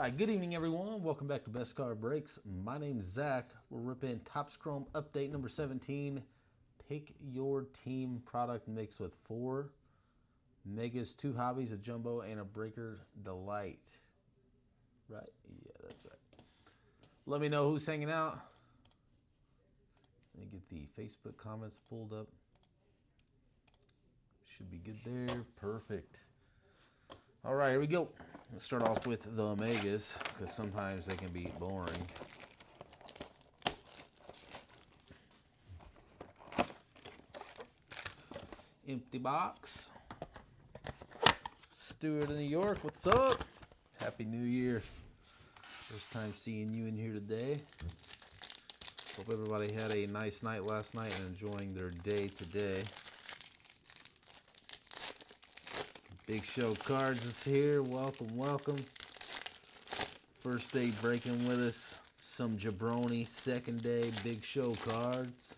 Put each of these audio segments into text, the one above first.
Hi, good evening, everyone. Welcome back to Best Car Breaks. My name's Zach. We're ripping Topps Chrome update number 17. Pick your team product mix with 4 Megas, 2 Hobbies, a Jumbo, and a Breaker Delight. Right? Yeah, that's right. Let me know who's hanging out. Let me get the Facebook comments pulled up. Should be good there. Perfect. All right, here we go. Let's start off with the Megas, because sometimes they can be boring. Empty box. Stuart in New York, what's up? Happy New Year. First time seeing you in here today. Hope everybody had a nice night last night and enjoying their day today. Big Show Cards is here. Welcome, welcome. First day breaking with us. Some jabroni. Second day, Big Show Cards.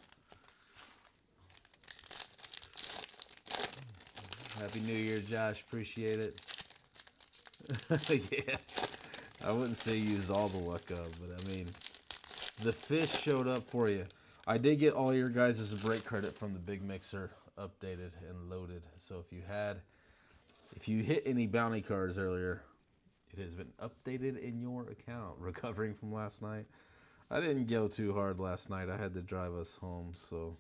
Happy New Year, Josh. Appreciate it. Yeah. I wouldn't say you used all the luck up, but I mean, the fish showed up for you. I did get all your guys' break credit from the Big Mixer updated and loaded. So if you hit any bounty cards earlier, it has been updated in your account. Recovering from last night. I didn't go too hard last night. I had to drive us home, so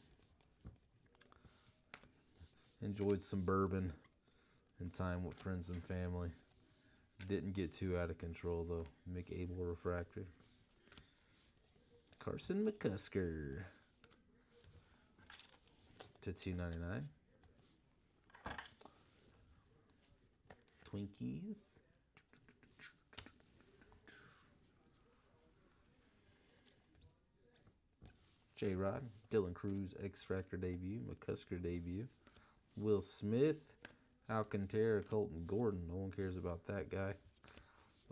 enjoyed some bourbon and time with friends and family. Didn't get too out of control though. McAble refractor. Carson McCusker to $2.99. Twinkies. J-Rod, Dylan Cruz, X-Factor debut, McCusker debut, Will Smith, Alcantara, Colton Gordon. No one cares about that guy.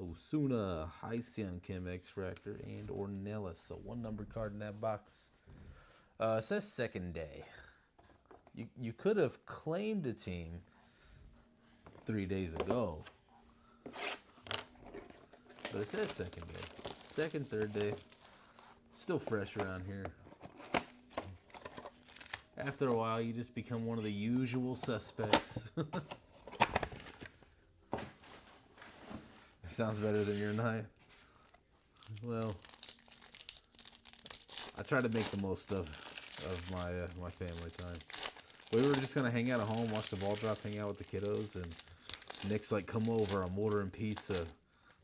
Osuna, Hyseon Kim, X-Factor, and Ornelas. So one numbered card in that box. It says second day. You could have claimed a team 3 days ago, but it says second day. Second, third day. Still fresh around here. After a while, you just become one of the usual suspects. Sounds better than your night. Well, I try to make the most of my my family time. We were just gonna hang out at home, watch the ball drop, hang out with the kiddos, and Nick's like, "Come over, I'm ordering pizza."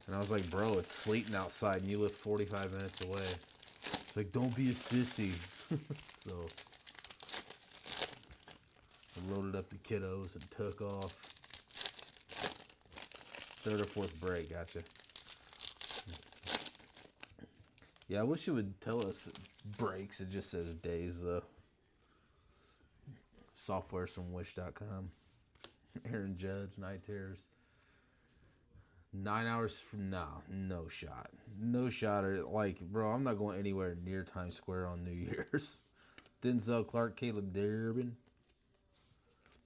And I was like, "Bro, it's sleeting outside, and you live 45 minutes away." It's like, "Don't be a sissy." So I loaded up the kiddos and took off. Third or fourth break, gotcha. Yeah, I wish it would tell us breaks. It just says days, though. Software from wish.com. Aaron Judge, Night Terrors. 9 hours from now, no shot. No shot. Or like, bro, I'm not going anywhere near Times Square on New Year's. Denzel Clark, Caleb Durbin.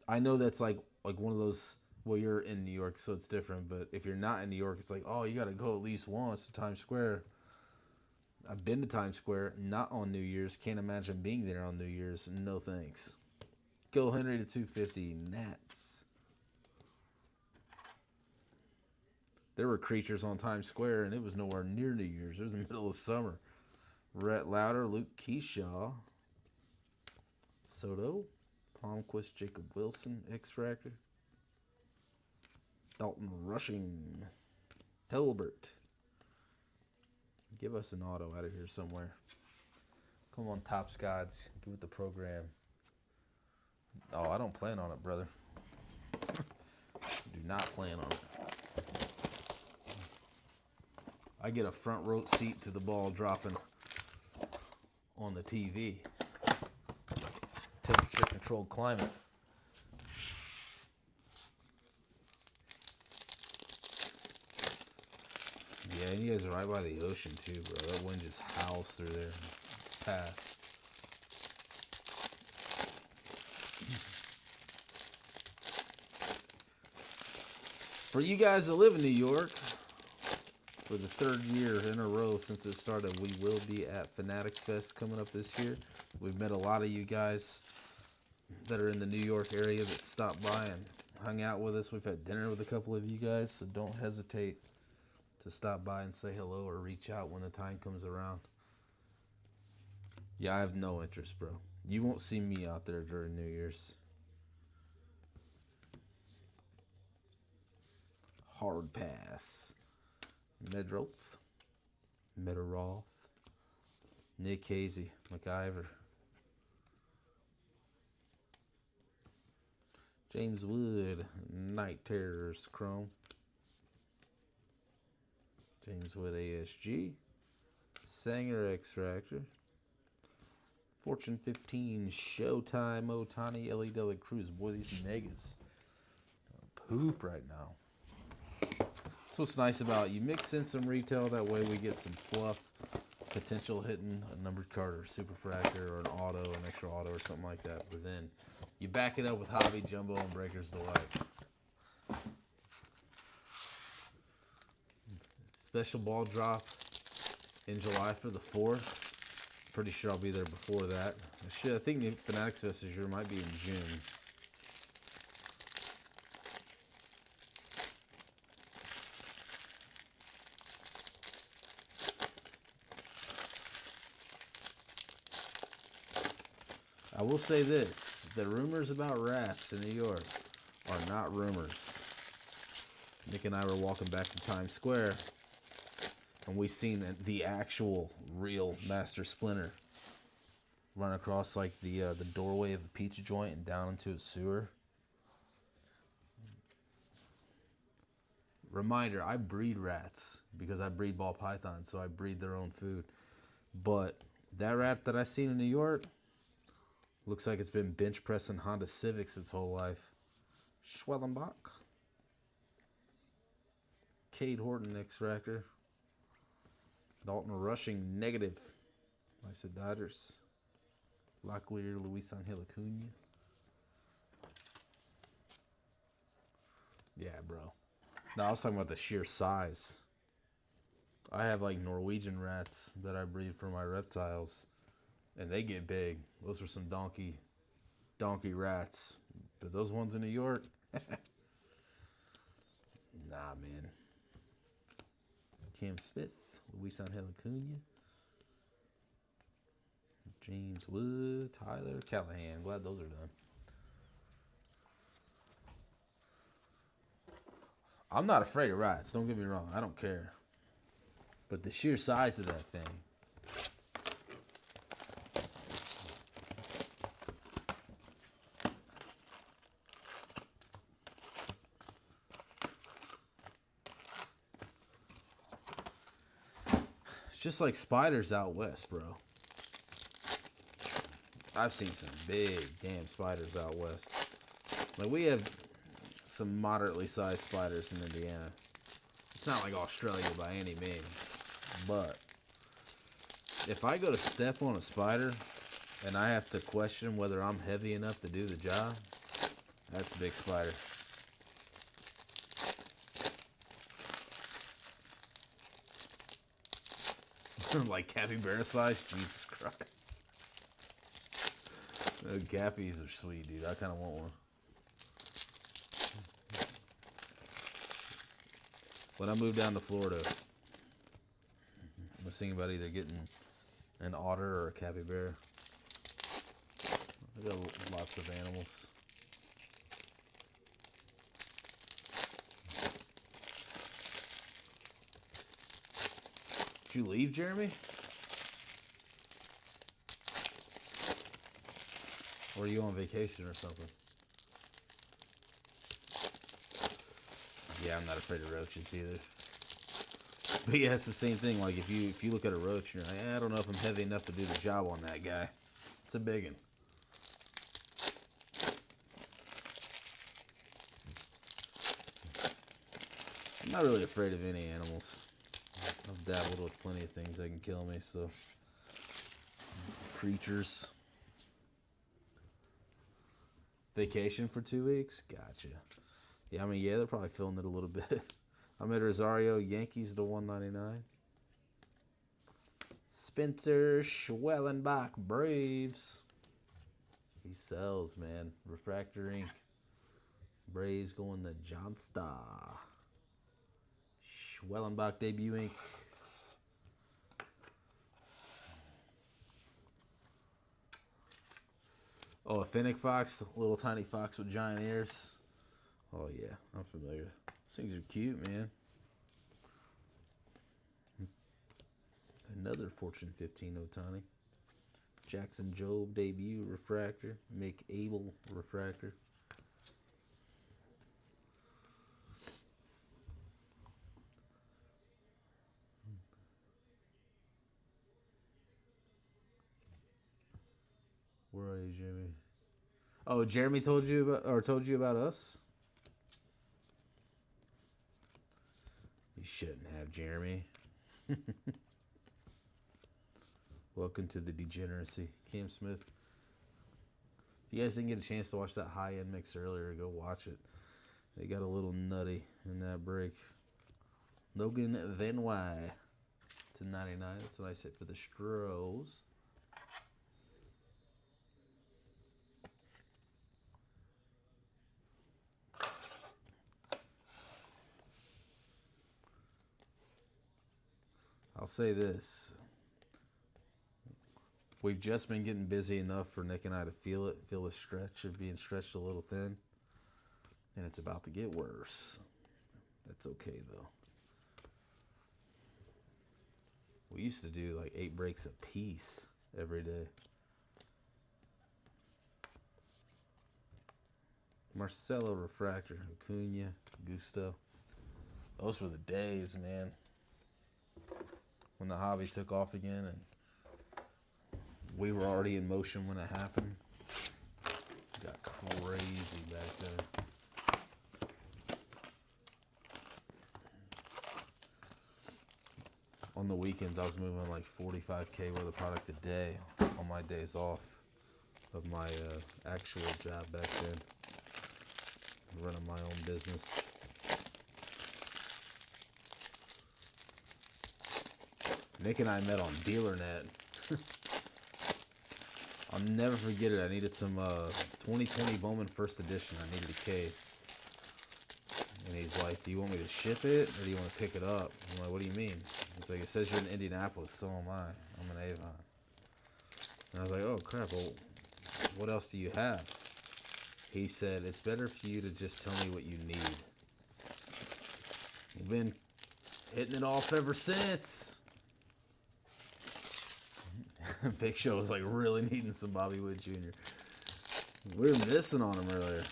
I know that's like one of those. Well, you're in New York, so it's different. But if you're not in New York, it's like, oh, you got to go at least once to Times Square. I've been to Times Square, not on New Year's. Can't imagine being there on New Year's. No thanks. Go Henry to 250. Nats. There were creatures on Times Square, and it was nowhere near New Year's. It was the middle of summer. Rhett Lauder, Luke Keyshaw, Soto, Palmquist, Jacob Wilson, X-Factor, Dalton Rushing, Hilbert. Give us an auto out of here somewhere. Come on, Topps Gods. Give it the program. Oh, I don't plan on it, brother. Do not plan on it. I get a front row seat to the ball dropping on the TV. Temperature-controlled climate. Yeah, and you guys are right by the ocean too, bro. That wind just howls through there. Pass. For you guys that live in New York, For the third year in a row since it started, we will be at Fanatics Fest coming up this year. We've met a lot of you guys that are in the New York area that stopped by and hung out with us. We've had dinner with a couple of you guys, so don't hesitate to stop by and say hello or reach out when the time comes around. Yeah, I have no interest, bro. You won't see me out there during New Year's. Hard pass. Medroth. Metaroth. Nick Casey. McIver. James Wood. Night Terrors. Chrome. James Wood ASG. Sanger Extractor. Fortune 15. Showtime Otani. Ellie Dela Cruz. Boy, these megas. Poop right now. That's what's nice about it. You mix in some retail, that way we get some fluff potential hitting a numbered card or super fractor or an auto, an extra auto or something like that. But then you back it up with hobby, jumbo, and breakers delight. Special ball drop in July for the 4th. Pretty sure I'll be there before that. Shit, I think the Fanatics Fest this year might be in June. I will say this, the rumors about rats in New York are not rumors. Nick and I were walking back to Times Square, and we seen the actual real Master Splinter run across like the doorway of a pizza joint and down into a sewer. Reminder, I breed rats because I breed ball pythons, so I breed their own food. But that rat that I seen in New York looks like it's been bench pressing Honda Civics its whole life. Schwellenbach. Cade Horton Extractor. Dalton Rushing negative. I said Dodgers. Locklear Luis Angel Acuna. Yeah, bro. No, I was talking about the sheer size. I have like Norwegian rats that I breed for my reptiles, and they get big. Those are some donkey rats. But those ones in New York, nah, man. Cam Smith, Luis Angel Acuna, James Wood, Tyler Callahan. Glad those are done. I'm not afraid of rats. Don't get me wrong. I don't care. But the sheer size of that thing. It's just like spiders out west, bro. I've seen some big damn spiders out west. Like, we have some moderately sized spiders in Indiana. It's not like Australia by any means. But if I go to step on a spider and I have to question whether I'm heavy enough to do the job, that's a big spider. Like capybara size? Jesus Christ. The Gappies are sweet, dude. I kind of want one. When I moved down to Florida, I was thinking about either getting an otter or a capybara. I got lots of animals. Did you leave, Jeremy? Or are you on vacation or something? Yeah, I'm not afraid of roaches either. But yeah, it's the same thing. Like if you look at a roach, you're like, I don't know if I'm heavy enough to do the job on that guy. It's a big one. I'm not really afraid of any animals. I've dabbled with plenty of things that can kill me, so. Creatures. Vacation for 2 weeks? Gotcha. Yeah, I mean, yeah, they're probably feeling it a little bit. Ahmed Rosario, Yankees to 199. Spencer Schwellenbach, Braves. He sells, man. Refractor ink. Braves going to John Starr. Schwellenbach debut ink. Oh, a Fennec Fox, little tiny fox with giant ears. Oh yeah, I'm familiar. These things are cute, man. Another Fortune 15 Ohtani. Jackson Jobe debut refractor. Mick Abel refractor. Where are you, Jeremy? Oh, Jeremy told you about us? You shouldn't have, Jeremy. Welcome to the degeneracy. Cam Smith. If you guys didn't get a chance to watch that high-end mix earlier, go watch it. They got a little nutty in that break. Logan Van Wy to 99. That's a nice hit for the Stros. I'll say this. We've just been getting busy enough for Nick and I to feel it, feel the stretch of being stretched a little thin. And it's about to get worse. That's okay, though. We used to do like 8 breaks a piece every day. Marcelo refractor, Acuna, Gusto. Those were the days, man. When the hobby took off again and we were already in motion when it happened. It got crazy back then. On the weekends, I was moving like 45K worth of product a day on my days off of my actual job back then. Running my own business. Nick and I met on DealerNet. I'll never forget it. I needed some 2020 Bowman First Edition. I needed a case. And he's like, do you want me to ship it or do you want to pick it up? I'm like, what do you mean? He's like, it says you're in Indianapolis, so am I. I'm in Avon. And I was like, oh crap, well, what else do you have? He said, it's better for you to just tell me what you need. We've been hitting it off ever since. Big Show was like really needing some Bobby Witt Jr. We were missing on him earlier.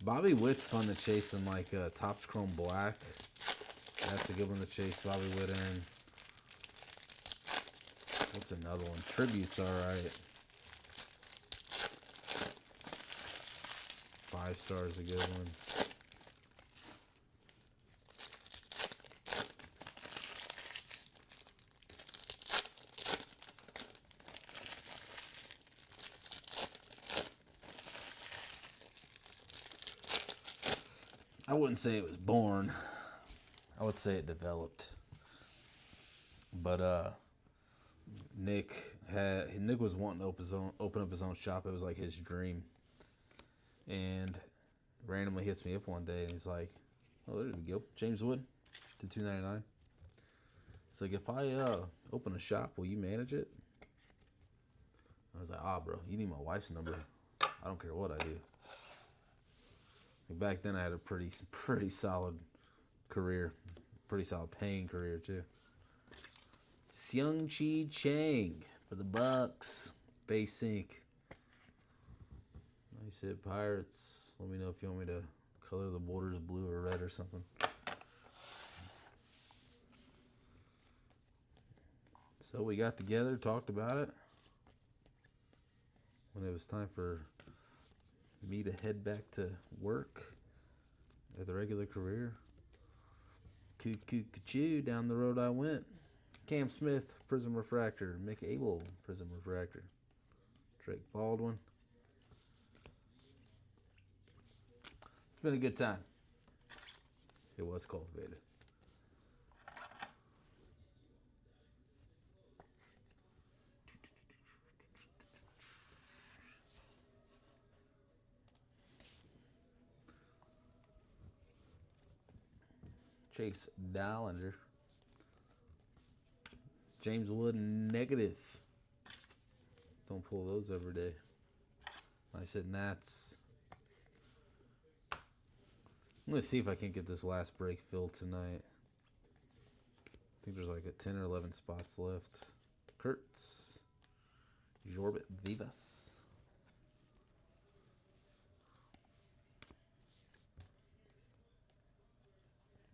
Bobby Witt's fun to chase in like Topps Chrome Black. That's a good one to chase Bobby Witt in. What's another one? Tribute's alright. 5 Star's a good one. I wouldn't say it was born. I would say it developed. But Nick was wanting to open up his own shop. It was like his dream. And randomly hits me up one day and he's like, oh, there we go. James Wood to $2.99. It's like, if I open a shop, will you manage it? I was like, bro, you need my wife's number. I don't care what I do. Back then I had a pretty solid career. Pretty solid paying career too. Seung-Chi Chang for the Bucks. Base ink. Nice hit, Pirates. Let me know if you want me to color the borders blue or red or something. So we got together, talked about it. When it was time for me to head back to work at the regular career. Choo down the road I went. Cam Smith, Prism Refractor. Mick Abel, Prism Refractor. Drake Baldwin. been a good time. It was cultivated. Chase Dollinger. James Wood negative. Don't pull those every day. I said Nats. I'm going to see if I can get this last break filled tonight. I think there's like 10 or 11 spots left. Kurtz. Jorbit Vivas.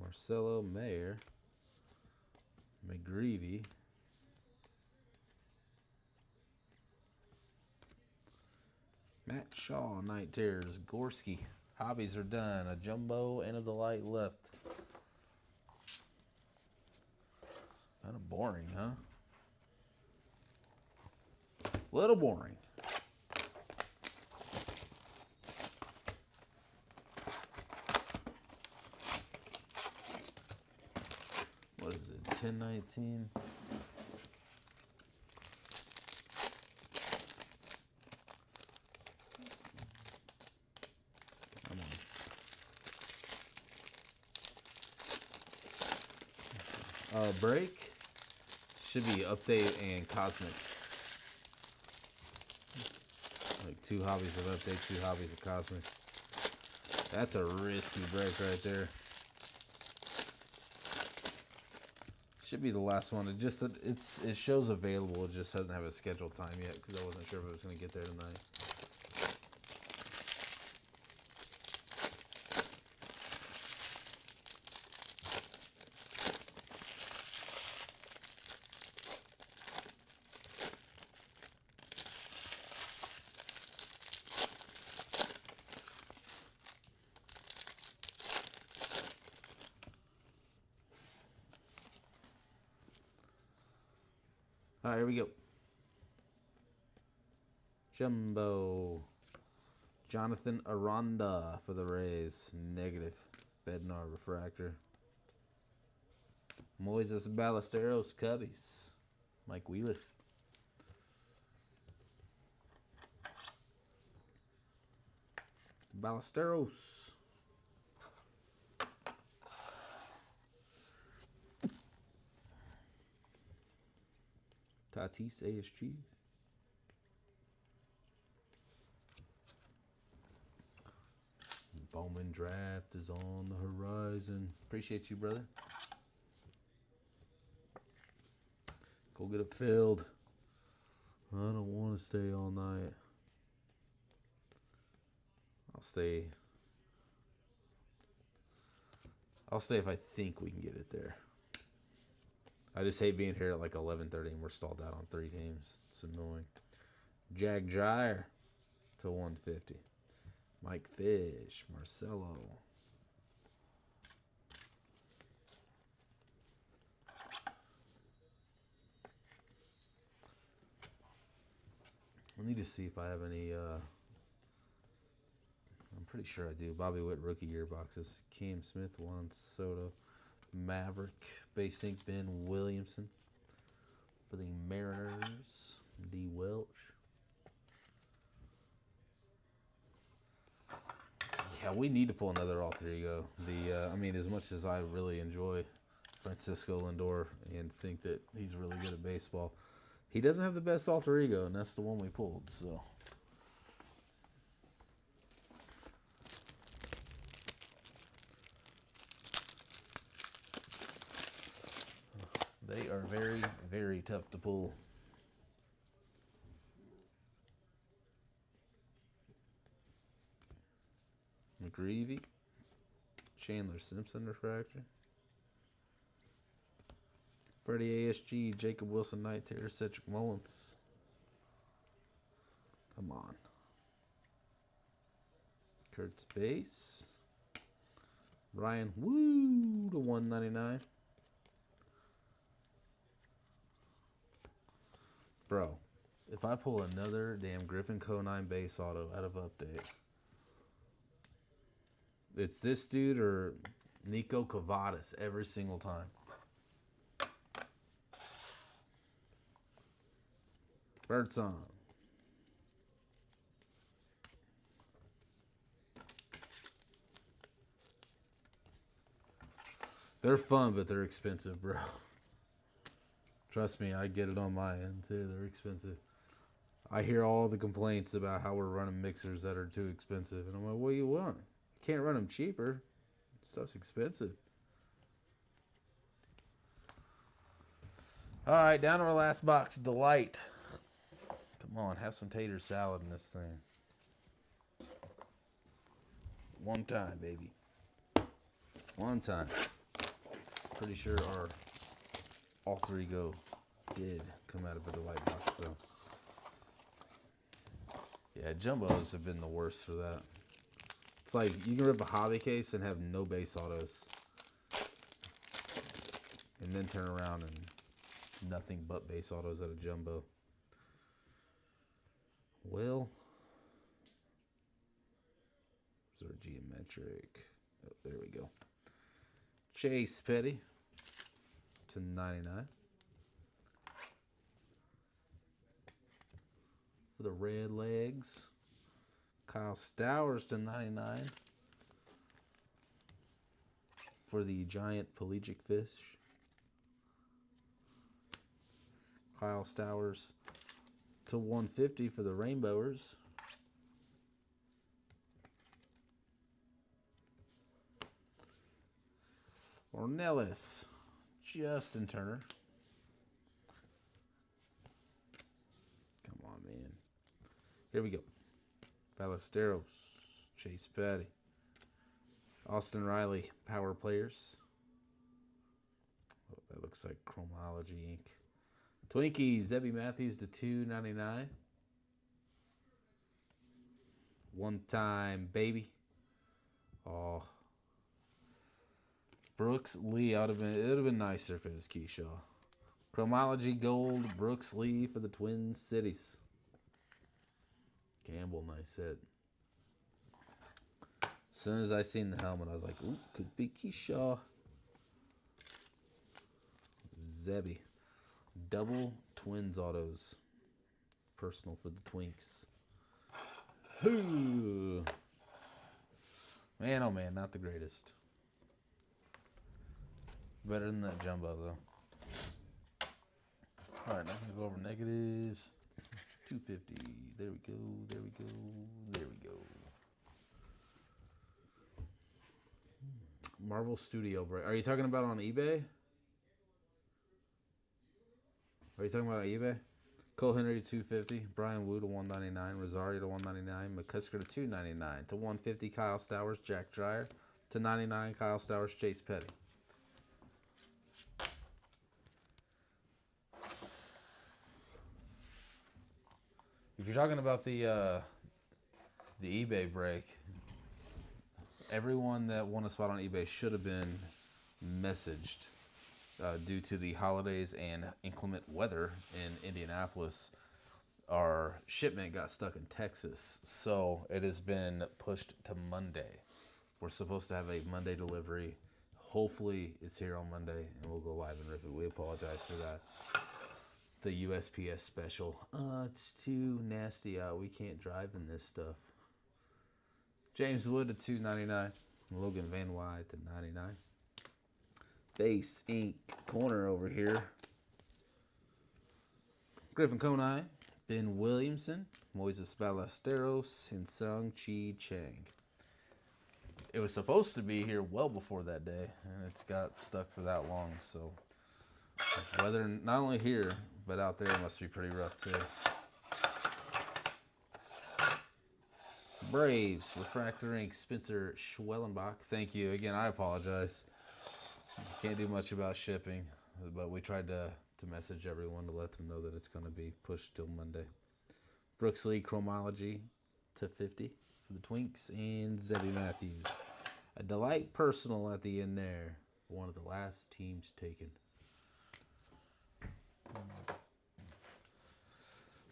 Marcelo Mayer. McGreevy. Matt Shaw, Night Terrors. Gorski. Hobbies are done. A jumbo, end of the light left. Kind of boring, huh? Little boring. What is it? 1019. Break should be update and cosmic. Like 2 hobbies of update, 2 hobbies of cosmic. That's a risky break right there. Should be the last one. It shows available. It just doesn't have a scheduled time yet because I wasn't sure if it was going to get there tonight. All right, here we go. Jumbo. Jonathan Aranda for the Rays. Negative. Bednar Refractor. Moises Ballesteros Cubbies. Mike Wheeler. Ballesteros. Tatis ASG. Bowman draft is on the horizon. Appreciate you, brother. Go get it filled. I don't want to stay all night. I'll stay if I think we can get it there. I just hate being here at like 11:30 and we're stalled out on 3 teams. It's annoying. Jag Dryer to 150. Mike Fish, Marcelo. I need to see if I have any, I'm pretty sure I do. Bobby Witt rookie year boxes. Cam Smith, Juan Soto. Maverick, Base Ink, Ben Williamson. For the Mariners, D. Welch. Yeah, we need to pull another alter ego. I mean, as much as I really enjoy Francisco Lindor and think that he's really good at baseball, he doesn't have the best alter ego, and that's the one we pulled. So they are very, very tough to pull. McGreevy, Chandler Simpson refractor. Freddie ASG, Jacob Wilson, Night Terror, Cedric Mullins. Come on. Kurtz base. Ryan Woo to 199. Bro, if I pull another damn Griffin Co. 9 base auto out of update, It's this dude or Nico Cavadas every single time. Birdsong. They're fun, but they're expensive, bro. Trust me, I get it on my end too. They're expensive. I hear all the complaints about how we're running mixers that are too expensive. And I'm like, what do you want? You can't run them cheaper. Stuff's expensive. All right, down to our last box. Delight. Come on, have some tater salad in this thing. One time, baby. One time. Pretty sure our alter ego did come out of a Delight box, so. Yeah, jumbos have been the worst for that. It's like you can rip a hobby case and have no base autos. And then turn around and nothing but base autos at a jumbo. Well, where's our geometric? Oh, there we go. Chase Petty to 99. For the Red Legs. Kyle Stowers to 99. For the Giant Pelagic Fish. Kyle Stowers to 150 for the Rainbowers. Ornelas, Justin Turner. Come on, man. Here we go. Ballesteros, Chase Petty. Austin Riley, Power Players. Oh, that looks like Chromology ink. Twinkies, Zebby Matthews to 299. One time, baby. Oh. Brooks Lee. It would have been nicer if it was Keyshaw. Chromology Gold, Brooks Lee for the Twin Cities. Campbell, nice hit. As soon as I seen the helmet, I was like, ooh, could be Keyshaw. Zebby. Double Twins autos. Personal for the Twinks. Ooh. Man, oh man, not the greatest. Better than that jumbo, though. All right, now I'm going to go over negatives. 250. There we go. There we go. There we go. Marvel Studio break. Are you talking about on eBay? Are you talking about on eBay? Cole Henry to 250. Brian Wu to 199. Rosario to 199. McCusker to 299. To 150, Kyle Stowers. Jack Dreyer. To 99, Kyle Stowers. Chase Petty. If you're talking about the eBay break, everyone that won a spot on eBay should have been messaged due to the holidays and inclement weather in Indianapolis. Our shipment got stuck in Texas, so it has been pushed to Monday. We're supposed to have a Monday delivery. Hopefully it's here on Monday, and we'll go live and rip it. We apologize for that. The USPS special. It's too nasty out. We can't drive in this stuff. James Wood to 299. Logan Van Wy to 99. Base Ink corner over here. Griffin Konai. Ben Williamson. Moises Ballesteros. And Sung Chi Chang. It was supposed to be here well before that day, and it's got stuck for that long, so weather not only here but out there must be pretty rough too. Braves Refractor Ink Spencer Schwellenbach. Thank you again. I apologize. Can't do much about shipping, but we tried to message everyone to let them know that it's going to be pushed till Monday. Brooks Lee Chromology to 50 for the Twinks, and Zebby Matthews. A Delight personal at the end there. One of the last teams taken.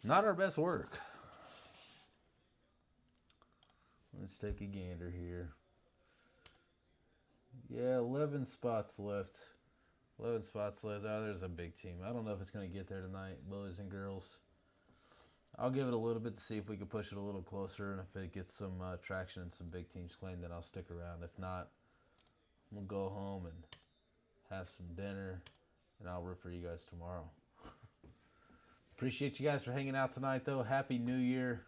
Not our best work. Let's take a gander here. Yeah, 11 spots left. 11 spots left. Oh, there's a big team. I don't know if it's going to get there tonight, boys and girls. I'll give it a little bit to see if we can push it a little closer, and if it gets some traction and some big teams claim, then I'll stick around. If not, we'll go home and have some dinner, and I'll root for you guys tomorrow. Appreciate you guys for hanging out tonight, though. Happy New Year.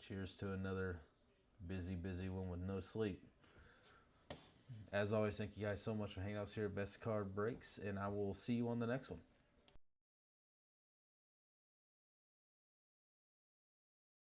Cheers to another busy one with no sleep. As always, thank you guys so much for hanging out here at Best Card Breaks, and I will see you on the next one.